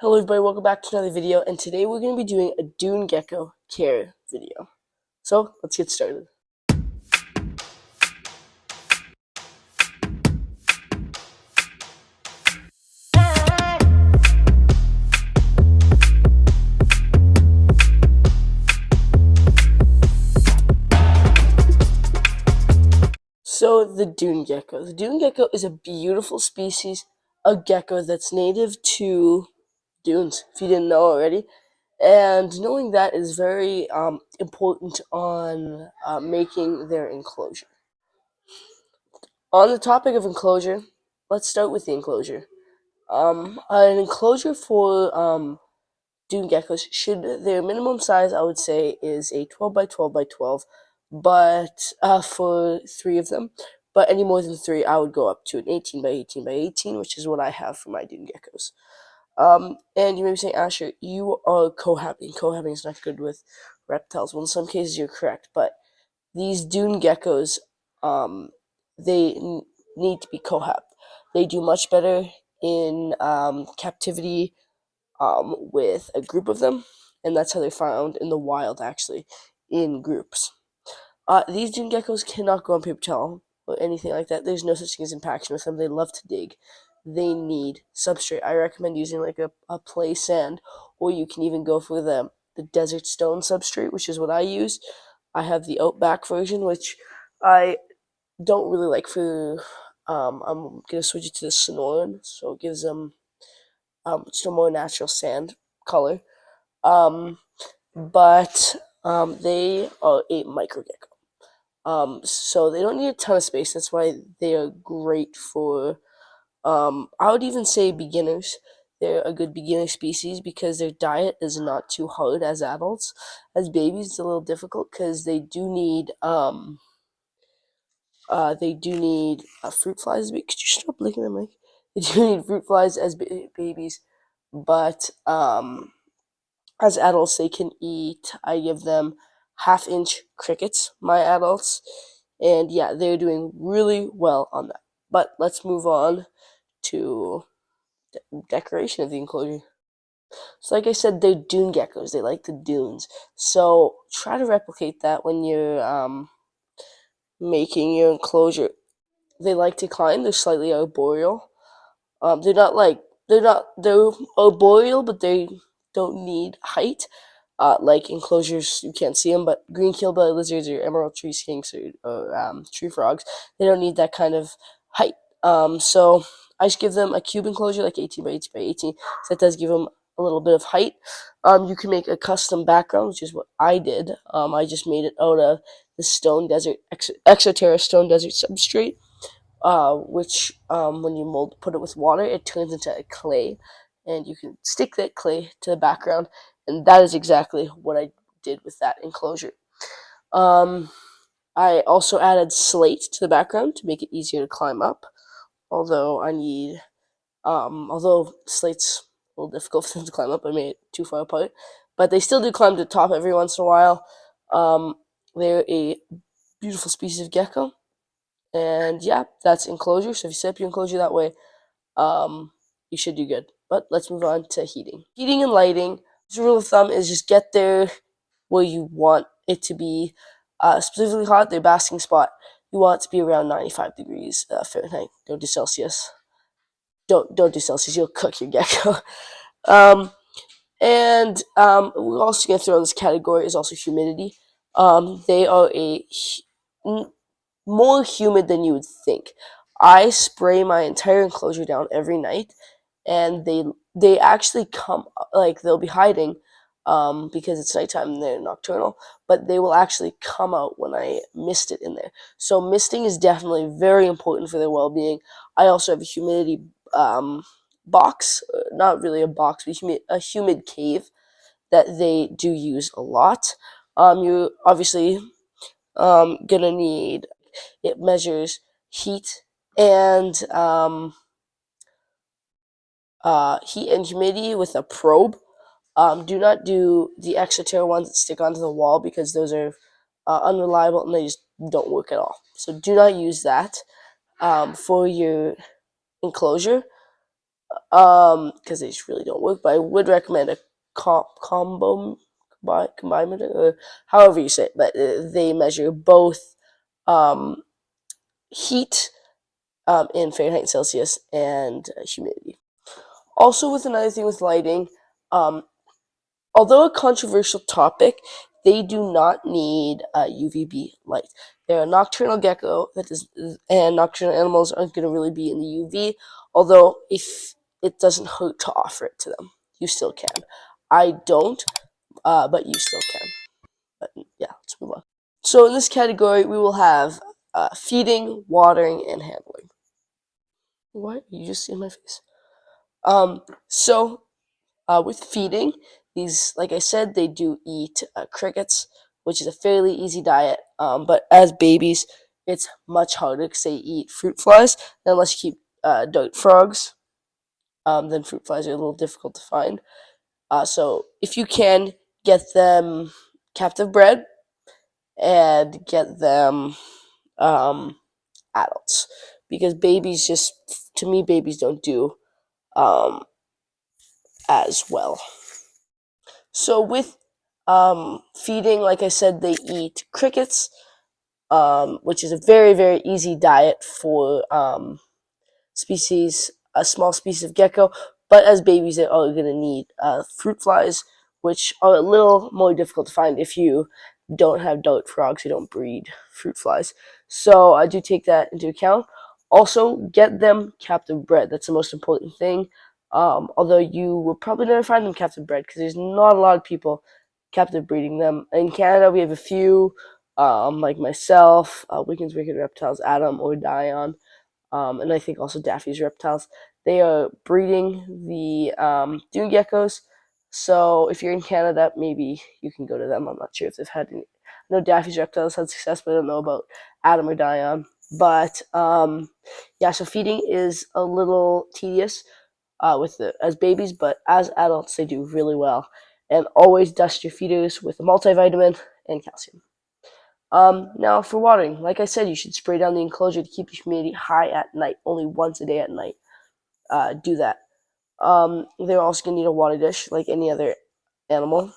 Hello everybody, welcome back to another video, and today we're going to be doing a Dune gecko care video. So, let's get started. So, the Dune gecko. The Dune gecko is a beautiful species of gecko that's native to dunes, if you didn't know already. And knowing that is very important on making their enclosure. On the topic of enclosure, let's start with the enclosure. An enclosure for dune geckos should their minimum size, I would say, is a 12 by 12 by 12, but for three of them. But any more than three, I would go up to an 18 by 18 by 18, which is what I have for my dune geckos. And you may be saying, Asher, you are cohabiting. Cohabiting is not good with reptiles. Well, in some cases, you're correct, but these dune geckos, they need to be cohab. They do much better in captivity with a group of them, and that's how they're found in the wild, actually, in groups. These dune geckos cannot go on paper towel or anything like that. There's no such thing as impaction with them. They love to dig. They need substrate. I recommend using like a play sand, or you can even go for the desert stone substrate, which is what I use. I have the Outback version, which I don't really like for. I'm gonna switch it to the Sonoran, so it gives them just a more natural sand color. Um, but they are a micro gecko. So they don't need a ton of space. That's why they are great for. I would even say beginners. They're a good beginner species because their diet is not too hard as adults. As babies, it's a little difficult because they do need fruit flies. Could you stop licking them? Like they do need fruit flies as babies, but as adults they can eat. I give them half-inch crickets, my adults, and yeah, they're doing really well on that. But let's move on to decoration of the enclosure. So, like I said, they're dune geckos. They like the dunes. So try to replicate that when you're making your enclosure. They like to climb. They're slightly arboreal. They're not like they're arboreal, but they don't need height. Like enclosures, you can't see them, but green keelbelly lizards or emerald tree skinks or tree frogs, they don't need that kind of height. So I just give them a cube enclosure, like 18 by 18 by 18. So that does give them a little bit of height. You can make a custom background, which is what I did. I just made it out of the stone desert, Exoterra stone desert substrate, which when you put it with water, it turns into a clay, and you can stick that clay to the background, and that is exactly what I did with that enclosure. I also added slate to the background to make it easier to climb up, although although slate's a little difficult for them to climb up, I made it too far apart, but they still do climb to the top every once in a while. They're a beautiful species of gecko. And yeah, that's enclosure. So if you set up your enclosure that way, you should do good. But let's move on to heating. Heating and lighting. The rule of thumb is just get there where you want it to be. Specifically hot, their basking spot, you want it to be around 95 degrees Fahrenheit. Don't do Celsius. Don't do Celsius. You'll cook your gecko. And we're also going to throw in this category is also humidity. They are more humid than you would think. I spray my entire enclosure down every night, and they actually come, like they'll be hiding because it's nighttime and they're nocturnal, but they will actually come out when I mist it in there. So misting is definitely very important for their well-being. I also have a humidity box, not really a box, but a humid cave that they do use a lot. You obviously gonna need. It measures heat and humidity with a probe. Do not do the Exoterra ones that stick onto the wall because those are unreliable and they just don't work at all. So do not use that for your enclosure. because they just really don't work. But I would recommend a combiometer, or however you say it. But they measure both um, heat in Fahrenheit and Celsius and humidity. Also, with another thing with lighting, um, although a controversial topic, they do not need UVB light. They're a nocturnal gecko and nocturnal animals aren't going to really be in the UV. Although, if it doesn't hurt to offer it to them, you still can. I don't, but you still can. But yeah, let's move on. So in this category, we will have feeding, watering, and handling. What? You just see my face? So with feeding, these, like I said, they do eat crickets, which is a fairly easy diet. But as babies, it's much harder because they eat fruit flies. And unless you keep dart frogs, then fruit flies are a little difficult to find. So if you can, get them captive bred and get them um, adults, because babies just, to me, babies don't do um, as well. So with feeding, like I said, they eat crickets, which is a very, very easy diet for a small species of gecko. But as babies, they're all going to need fruit flies, which are a little more difficult to find if you don't have dart frogs who don't breed fruit flies. So I do take that into account. Also, get them captive bred. That's the most important thing. Although you will probably never find them captive bred because there's not a lot of people captive breeding them. In Canada, we have a few, like myself, Wickens Wicked Reptiles, Adam, or Dion, and I think also Daffy's Reptiles. They are breeding the dune geckos. So if you're in Canada, maybe you can go to them. I'm not sure if they've had any. I know Daffy's Reptiles had success, but I don't know about Adam or Dion. But yeah, so feeding is a little tedious as babies, but as adults they do really well. And always dust your feeders with a multivitamin and calcium. Now for watering, like I said, you should spray down the enclosure to keep the humidity high at night. Only once a day at night. Do that. They're also gonna need a water dish like any other animal.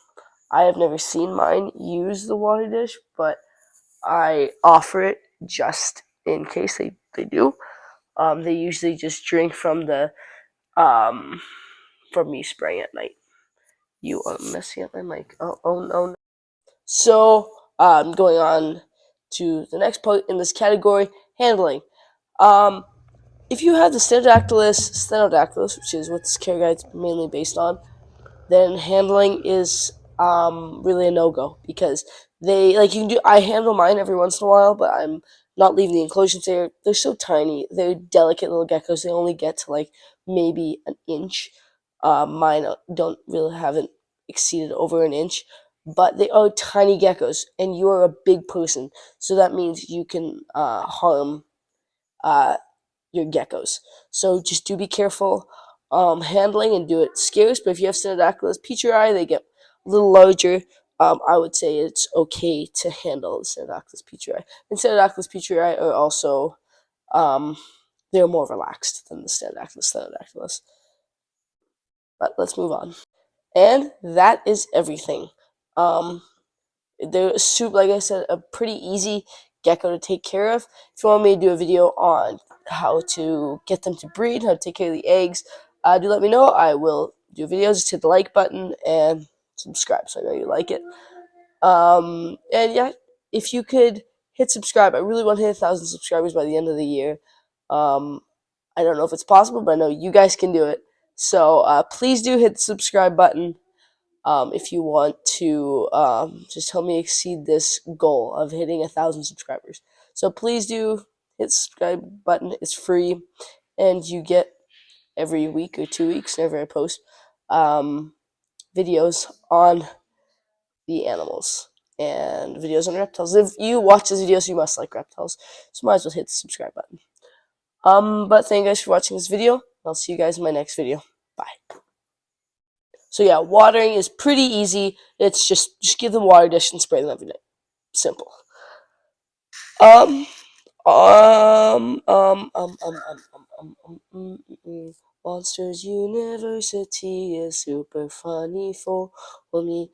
I have never seen mine use the water dish, but I offer it just in case they do. They usually just drink um, from me spraying at night. You are messing up my mic. Oh no. So, going on to the next part in this category, handling. Um, if you have the Stenodactylus, which is what this care guide's mainly based on, then handling is really a no go because they like you can do. I handle mine every once in a while, but I'm not leaving the enclosures. They're so tiny. They're delicate little geckos. They only get to like maybe an inch. Mine don't really haven't exceeded over an inch, but they are tiny geckos, and you are a big person, so that means you can harm uh, your geckos. So just do be careful handling and do it scarce. But if you have Stenodactylus petrii, they get a little larger. I would say it's okay to handle the Stenodactylus petrii. And Stenodactylus petrii are also um, they're more relaxed than the Stenodactylus. But let's move on. And that is everything. Um, they're like I said, a pretty easy gecko to take care of. If you want me to do a video on how to get them to breed, how to take care of the eggs, do let me know. I will do videos. Just hit the like button and subscribe so I know you like it. And yeah, if you could hit subscribe, I really want to hit 1,000 subscribers by the end of the year. Um, I don't know if it's possible, but I know you guys can do it. So please do hit the subscribe button if you want to just help me exceed this goal of hitting 1,000 subscribers. So please do hit the subscribe button. It's free, and you get every week or 2 weeks whenever I post videos on the animals and videos on reptiles. If you watch this video, so you must like reptiles, so might as well hit the subscribe button. But thank you guys for watching this video. I'll see you guys in my next video. Bye. So yeah, watering is pretty easy. It's just give them water dish and spray them every night. Simple. Um, um, um, um, um, um, um, um, um, um, um, Monsters University is super funny for me.